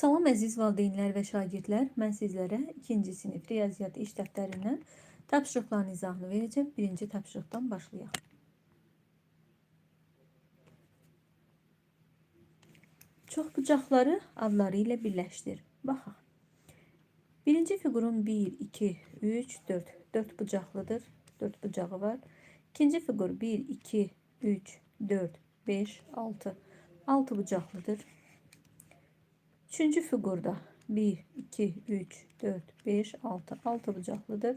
Salam əziz valideynlər və şagirdlər. Mən sizlərə 2-ci sinif riyaziyyat iş dəftərindən tapşırıqların izahını verəcəm. Birinci tapşırıqdan başlayaq. Çoxbucaqları adları ilə birləşdir. Baxaq. Birinci fiqurun 1, 2, 3, 4. 4 bucaqlıdır. 4 bucağı var. İkinci fiqur 1, 2, 3, 4, 5, 6. 6 bucaqlıdır. Üçüncü figurda 1, 2, 3, 4, 5, 6. 6 bucaqlıdır.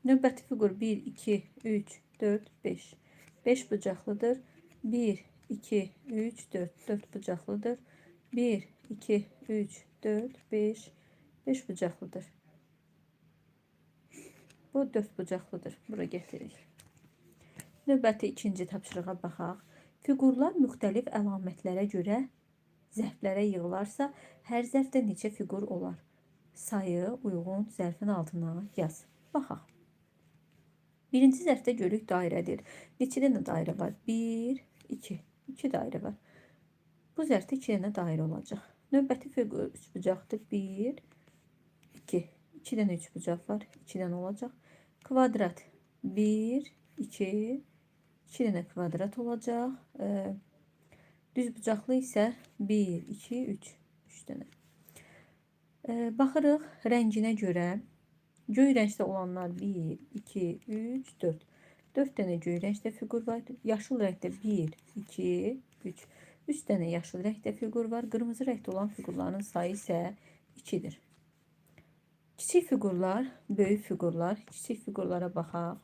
Növbəti figur 1, 2, 3, 4, 5. 5 bucaqlıdır. 1, 2, 3, 4. 4 bucaqlıdır. 1, 2, 3, 4, 5. 5 bucaqlıdır. Bu 4 bucaqlıdır. Bura getirik. Növbəti ikinci tapşırığa baxaq. Figurlar müxtəlif əlamətlərə görə zərflərə yığılarsa, hər zərfdə neçə figur olar? Sayı uyğun zərfin altına yaz. Baxaq. Birinci zərfdə görük dairədir. Neçə dənə dairə var? 1, 2. 2 dairə var. Bu zərfdə 2 dənə dairə olacaq. Növbəti figur 3 bucaqdır. 1, 2. 2 dənə 3 bucaq var. 2 dənə olacaq. Kvadrat. 1, 2. 2 dənə kvadrat olacaq. Düz bucaqlı isə 1, 2, 3. 3 dənə. Baxırıq rənginə görə. Göy rəngdə olanlar 1, 2, 3, 4. 4 dənə göy rəngdə figur var. Yaşıl rəngdə 1, 2, 3. 3 dənə yaşıl rəngdə figur var. Qırmızı rəngdə olan figurların sayı isə 2-dir. Kiçik figurlar, böyük figurlar. Kiçik figurlara baxaq.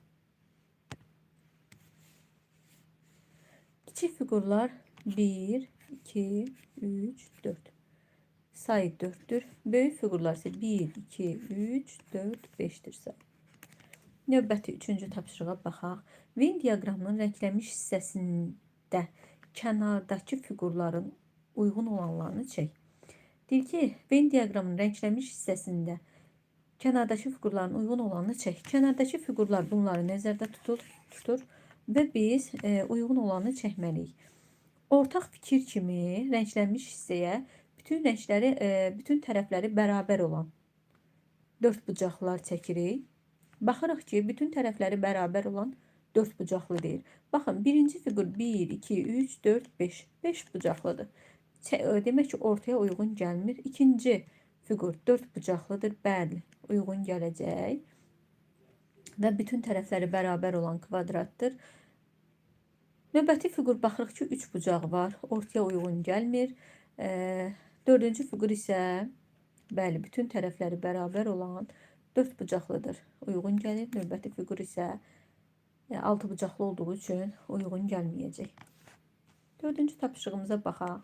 Kiçik figurlar 1, 2, 3, 4. Sayı 4'tür. Böyük figurlar ise 1, 2, 3, 4, 5'tir sayı. Növbəti 3-cü tapşırığa baxaq. Venn diaqramının rənglənmiş hissəsində kənardakı figurların uyğun olanlarını çək. Deyir ki, Venn diaqramının rənglənmiş hissəsində kənardakı figurların uyğun olanını çək. Kənardakı figurlar bunları nəzərdə tutur və biz uyğun olanı çəkməliyik. Ortaq fikir kimi rənglənmiş hissəyə bütün rəngləri, bütün tərəfləri bərabər olan 4 bucaqlar çəkirik. Baxırıq ki, bütün tərəfləri bərabər olan 4 bucaqlı deyil. Baxın, birinci figur 1, 2, 3, 4, 5. 5 bucaqlıdır. Demək ki, ortaya uyğun gəlmir. İkinci figur 4 bucaqlıdır. Bəli, uyğun gələcək. Və bütün tərəfləri bərabər olan kvadratdır. Növbəti figur baxırıq ki, 3 bucağı var. Ortaya uyğun gəlmir. Dördüncü figur isə bəli, bütün tərəfləri bərabər olan 4 bucaqlıdır. Uyğun gəlir. Növbəti figur isə 6 bucaqlı olduğu üçün uyğun gəlməyəcək. Dördüncü tapşırığımıza baxaq.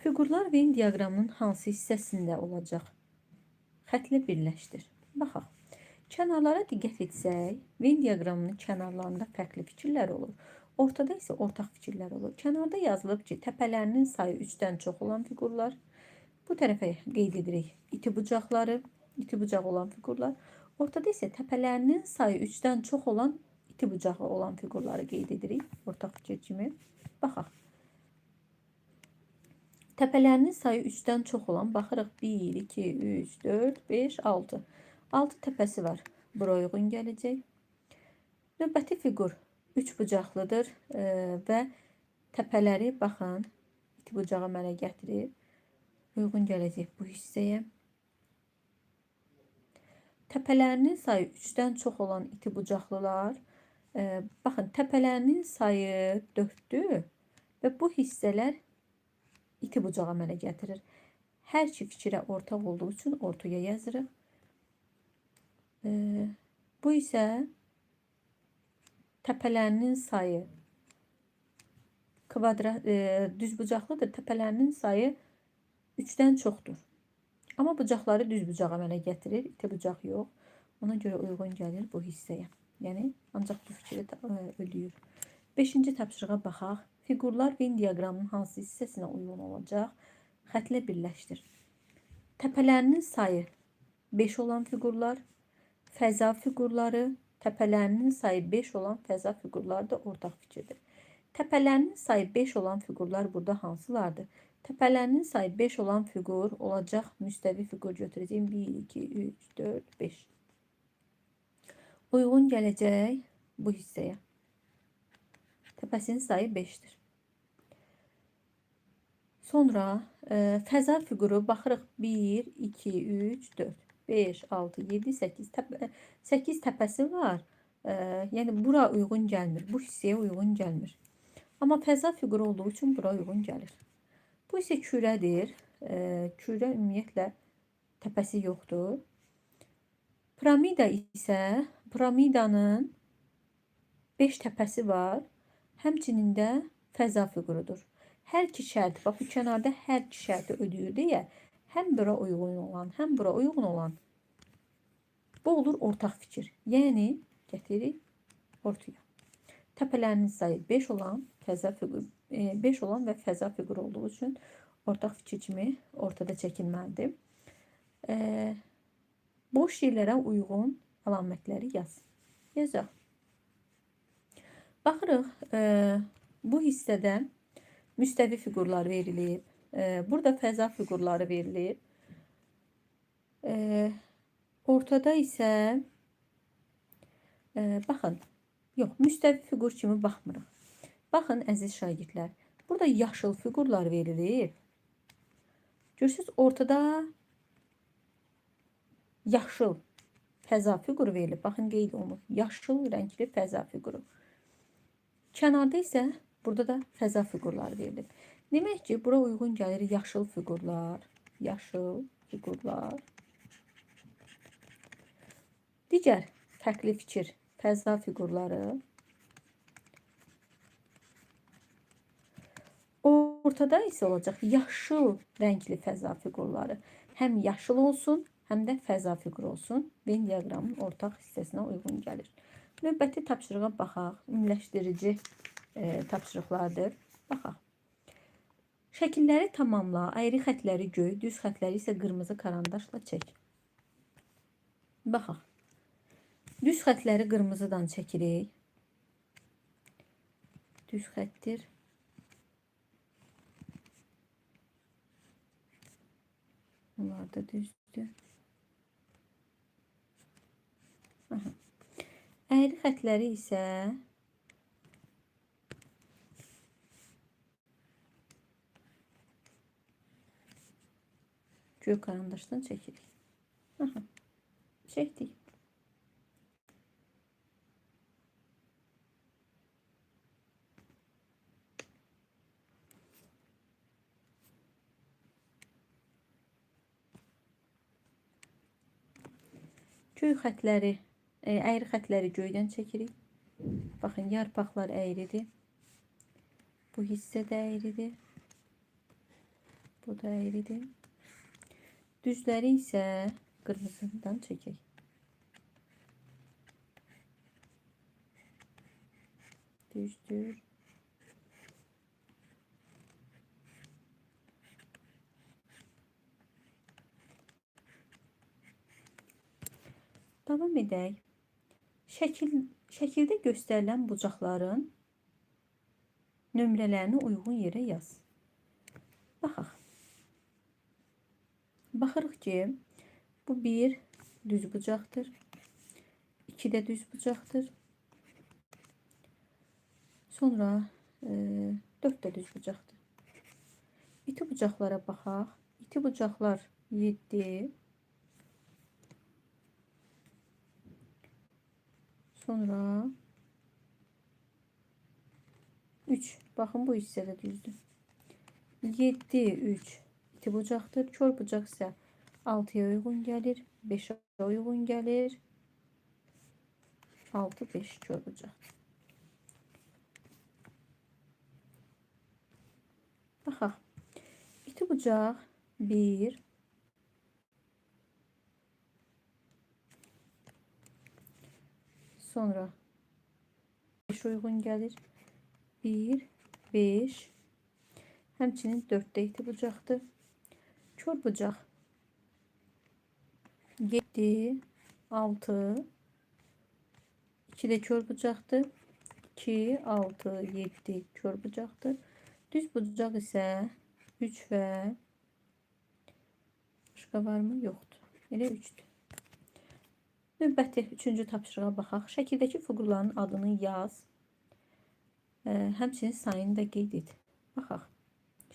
Figurlar Venn diaqramının hansı hissəsində olacaq? Xətlə birləşdir. Baxaq. Kənarlara diqqət etsək, Venn diaqramının kənarlarında fərqli fikirlər olur. Ortada isə ortaq fikirlər olur. Kənarda yazılıb ki, təpələrinin sayı 3-dən çox olan figurlar. Bu tərəfə qeyd edirik iti bucaqları, iti bucağı olan figurlar. Ortada isə təpələrinin sayı 3-dən çox olan iti bucağı olan figurları qeyd edirik. Ortaq fikir kimi. Baxaq. Təpələrinin sayı 3-dən çox olan, baxırıq 1, 2, 3, 4, 5, 6. 6 təpəsi var. Bura uyğun gələcək. Növbəti figur 3 bucaqlıdır və təpələri, baxın, iti bucağı əmələ gətirir. Uyğun gələcək bu hissəyə. Təpələrinin sayı 3-dən çox olan iti bucaqlılar, baxın, təpələrinin sayı 4'dür və bu hissələr iti bucağı əmələ gətirir. Hər iki fikirə ortaq olduğu üçün ortaya yazırıq. Bu isə təpələrinin sayı düz bucaqlıdır. Təpələrinin sayı 3'dən çoxdur. Amma bucaqları düz bucağı əmələ gətirir. İti bucaq yox. Ona görə uyğun gəlir bu hissəyə. Yəni, ancaq bu fikri ödəyir. 5-ci tapşırığa baxaq. Figurlar Venn diaqramının hansı hissəsinə uyğun olacaq? Xətlə birləşdir. Təpələrinin sayı 5 olan fiqurlar, fəza fiqurları, təpələrinin sayı 5 olan fəza fiqurları da ortaq fikirdir. Təpələrinin sayı 5 olan fiqurlar burada hansılardır? Təpələrinin sayı 5 olan fiqur olacaq müstəvi fiqur götürəcəyim. 1, 2, 3, 4, 5. Uyğun gələcək bu hissəyə. Təpəsinin sayı 5'dir. Sonra fəza fiquru baxırıq. 1, 2, 3, 4, 5, 6, 7, 8. 8 təpəsi var. Yəni bura uyğun gəlmir. Bu hissəyə uyğun gəlmir. Amma fəza fiquru olduğu üçün bura uyğun gəlir. Bu isə kürədir. Kürə ümumiyyətlə təpəsi yoxdur. Piramida isə piramidanın 5 təpəsi var. Həmçinin də fəza fiqurudur. Hər iki şərti, bax bu kənarda hər iki şərti ödəyir deyə həm bura uyğun olan, həm bura uyğun olan bu olur ortaq fikir. Yəni getirik ortaya. Təpələrinin sayı 5 olan, fəza fiqur 5 olan və fəza fiquru olduğu üçün ortaq fikir kimi ortada çəkilməlidir. Boş yerlərə uyğun əlamətləri yaz. Yazaq. Baxırıq, bu hissədə müstəvi fiqurlar verilib. Burada fəza fiqurları verilib. Ortada isə baxın, yox, müstəvi fiqur kimi baxmırıq. Baxın əziz şagirdlər, burada yaşıl fiqurlar verilib. Görürsünüz, ortada yaşıl fəza fiquru verilib. Baxın, qeyd olunub. Yaşıl rəngli fəza fiquru. Kənarda isə burada da fəza fiqurları verilib. Demək ki, bura uyğun gəlir yaşıl fiqurlar. Yaşıl fiqurlar. Digər fərqli fikir fəza fiqurları. Ortada isə olacaq yaşıl rəngli fəza fiqurları. Həm yaşıl olsun, həm də fəza fiquru olsun. Venn diaqramının ortaq hissəsinə uyğun gəlir. Növbəti tapşırığa baxaq. Ümumiləşdirici tapşırıqlardır. Baxaq. Şəkilləri tamamla. Ayrı xətləri göy, düz xətləri isə qırmızı karandaşla çək. Baxaq. Düz xətləri qırmızıdan çəkirik. Düz xətdir. Bunlar da düzdür. Aha. Əyri xətləri isə göy karandaşdan çəkirik. Aha. Çəkdik. Göy xətləri, əyri xətləri göydən çəkirik. Baxın, yarpaqlar əyridir. Bu hissə də əyridir. Bu da əyridir. Düzləri isə qırmızıdan çəkək. Düzdür. Davam edək. Şəkildə göstərilən bucaqların nömrələrini uyğun yerə yaz. Baxaq. Baxırıq ki, bu bir düz bucaqdır. 2 də düz bucaqdır. Sonra 4 də düz bucaqdır. İti bucaqlara baxaq. İti bucaqlar 7. Sonra 3. Baxın, bu hissədə düzdür. 7, 3 iti bucaqdır. Kör bucaq isə 6'ya uyğun gəlir. 5'ə uyğun gəlir. 6, 5 kör bucaq. Baxaq. İti bucaq 1, sonra 5 uyğun gəlir. 1, 5. Həmçinin 4 də iti bucaqdır. Kör bucaq 7, 6, 2 de kör bucaqdır. 2, 6, 7 kör bucaqdır. Düz bucaq isə 3 və başqa varmı? Yoxdur. Elə 3'dür. Növbəti 3-cü tapşırığa baxaq. Şəkildəki fiqurların adını yaz. Həmçinin sayını da qeyd et. Baxaq.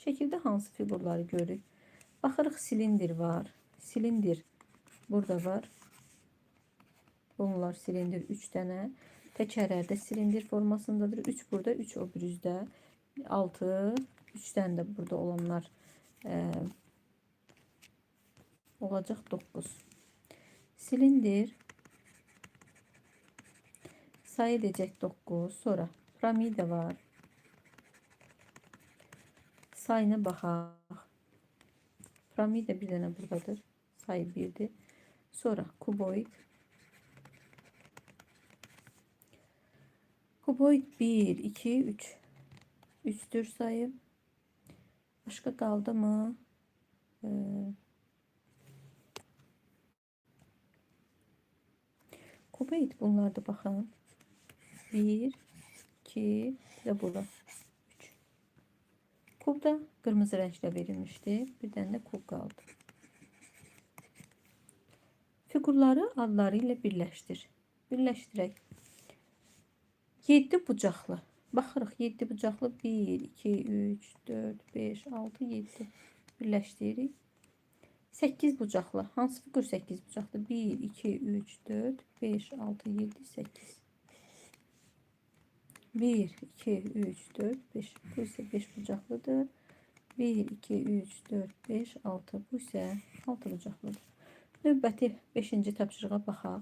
Şəkildə hansı fiqurları görürük? Baxırıq, silindir var. Silindir burada var. Bunlar silindir 3 dənə. Təkərlərdə silindir formasındadır. 3 burada, 3 o birüzdə. 6, 3 dənə də burada olanlar olacaq 9. Silindir sayı edəcək 9. Sonra piramida var. Sayına baxaq. Piramida bir dənə buradadır. Sayı 1'dir. Sonra kuboid. Kuboid 1, 2, 3. 3'tür sayı. Başka kaldı mı? Kuboid bunlarda baxın. 1, 2 ve burada 3. Kub da kırmızı renkle verilmişti. Bir tane de kub kaldı. Figurları adları ile birleştir. Birleştirək. 7 bucaqlı. Baxırıq 7 bucaqlı 1, 2, 3, 4, 5, 6, 7. Birləşdiririk. 8 bucaqlı. Hansı figur 8 bucaqlı? 1, 2, 3, 4, 5, 6, 7, 8. 1, 2, 3, 4, 5. Bu ise 5 bucaqlıdır. 1, 2, 3, 4, 5, 6. Bu ise 6 bucaqlıdır. Növbəti 5-ci tapşırığa baxaq.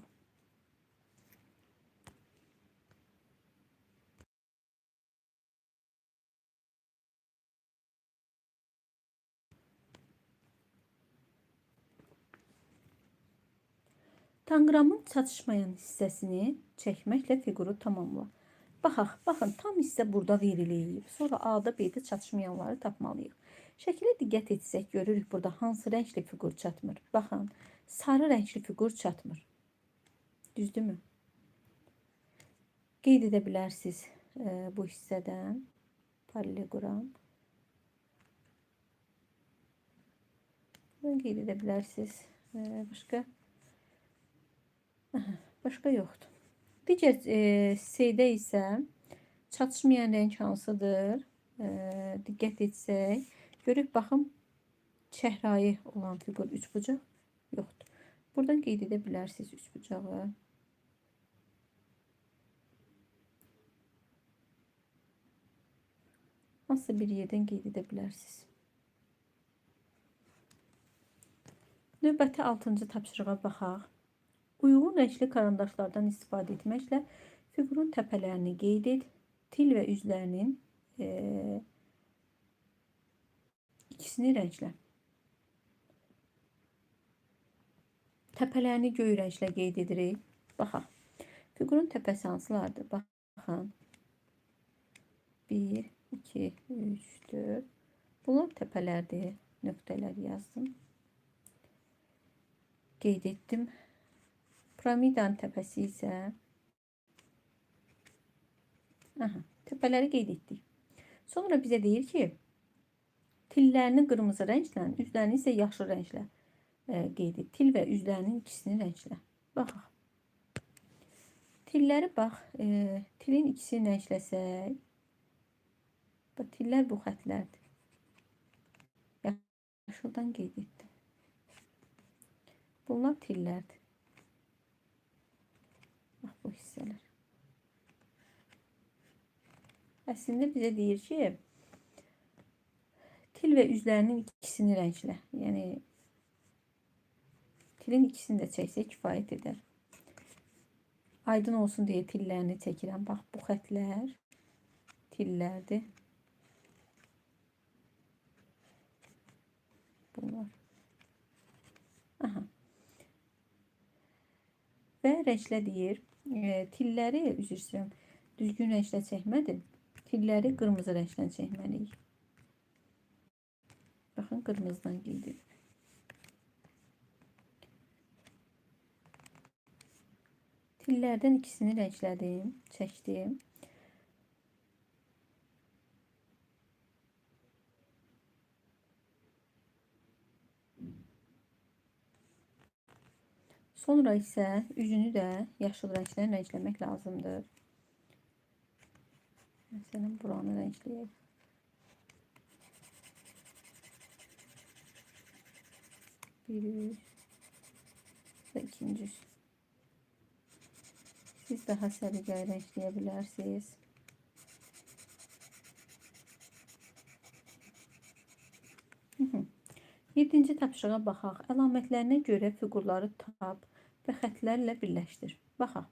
Tanqramın çatışmayan hissəsini çəkməklə fiquru tamamla. Baxaq, baxın, tam hissə burada verilib. Sonra A-da B-də çatışmayanları tapmalıyıq. Şəkilə diqqət etsək, görürük burada hansı rəngli fiqur çatmır. Baxın, sarı rəngli fiqur çatmır. Düzdürmü? Qeyd edə bilərsiniz bu hissədən parallelogram. Bunu qeyd edə bilərsiniz. Başqa yoxdur. Digər C-də isə çatışmayan rəng hansıdır? Diqqət etsək, görüb baxın, çəhrayı olan fiqur 3 bucaq yoxdur. Buradan qeyd edə bilərsiniz 3 bucağı. Hansısa bir yerdən qeyd edə bilərsiniz. Növbəti 6-cı tapşırığa baxaq. Uyğun rəngli karandaşlardan istifadə etməklə fiqurun təpələrini qeyd et. Til və üzlərinin ikisini rənglə. Təpələrini göy rənglə qeyd edirik. Baxaq. Fiqurun təpəsi hansılardır? Baxın. 1, 2, 3, 4. Bunlar təpələrdir. Nöqtələr yazdım. Qeyd etdim. Piramidanın təpəsi isə təpələri qeyd etdik. Sonra bizə deyir ki, tillərini qırmızı rənglə, üzlərini isə yaşıl rənglə qeyd et. Til və üzlərinin ikisini rənglə. Baxaq. Tilləri bax, tilin ikisini rəngləsək, tillər bu xətlərdir. Yaşıldan qeyd etdim. Bunlar tillərdir. Bax, bu hissələr. Əslində bizə deyir ki, til və üzlərinin ikisini rənglə. Yəni, tilin ikisini də çəksək kifayət edər. Aydın olsun deyə tillərini çəkirəm. Bax, bu xətlər tillərdir. Bunlar. Və rənglə deyir. Tilləri, üzr istəyirəm, düzgün rənglə çəkmədim. Tilləri qırmızı rənglə çəkməliyik. Baxın, qırmızıdan qeyd edin. Fillərdən ikisini rənglədim, çəkdim. Sonra isə üzünü də yaşıl rənglə rəngləmək lazımdır. Məsələn, buranı rəngləyək. Bir üz və ikinci üz. Siz daha səliqəli rəngləyə bilərsiniz. Yedinci tapşırığa baxaq. Əlamətlərinə görə fiqurları tap və xətlərlə birləşdir. Baxaq.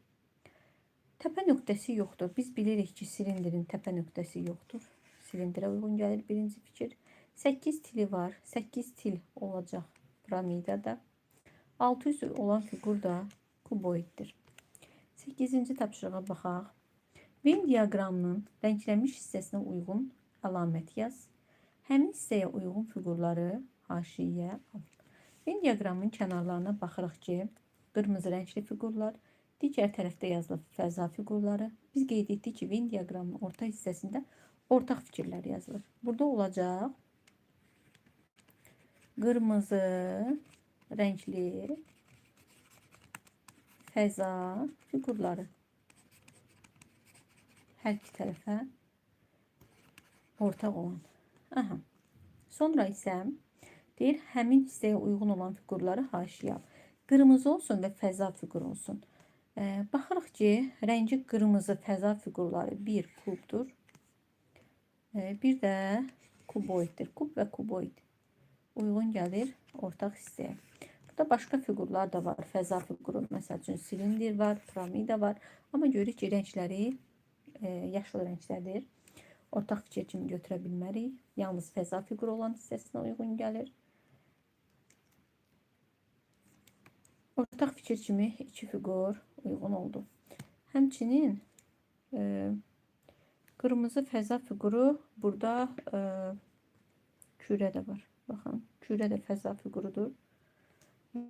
Təpə nöqtəsi yoxdur. Biz bilirik ki, silindirin təpə nöqtəsi yoxdur. Silindirə uyğun gəlir birinci fikir. 8 tili var. 8 til olacaq piramidada. 600 olan fiqur da kuboiddir. 8-ci tapşırığa baxaq. Venn diaqramının rənglənmiş hissəsinə uyğun əlamət yaz. Həmin hissəyə uyğun fiqurları haşiyə al. Venn diaqramının kənarlarına baxırıq ki, qırmızı rəngli fiqurlar, digər tərəfdə yazılıb fəza fiqurları. Biz qeyd etdik ki, Venn diaqramının orta hissəsində ortaq fikirlər yazılır. Burada olacaq qırmızı rəngli fəza fiqurları. Hər iki tərəfə ortaq olan. Aha. Sonra isə deyir, həmin hissəyə uyğun olan fiqurları haşiyə al. Qırmızı olsun və fəza fiqur olsun. Baxırıq ki, rəngi qırmızı fəza fiqurları bir kubdur. Bir də kuboiddir. Kub və kuboid uyğun gəlir ortaq hissəyə. Burada başqa fiqurlar da var. Fəza fiquru, məsəl üçün silindir var, piramida var. Amma görürük ki, rəngləri yaşıl rənglərdir. Ortaq fikir kimi götürə bilmərik. Yalnız fəza fiquru olan hissəsinə uyğun gəlir. Ortaq fikir kimi iki fiqur uyğun oldu. Həmçinin qırmızı fəza fiquru burada kürə də var. Baxın, kürə də fəza fiqurudur.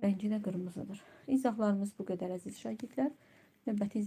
Rəngi də qırmızıdır. İzahlarımız bu qədər əziz şagirdlər. Növbəti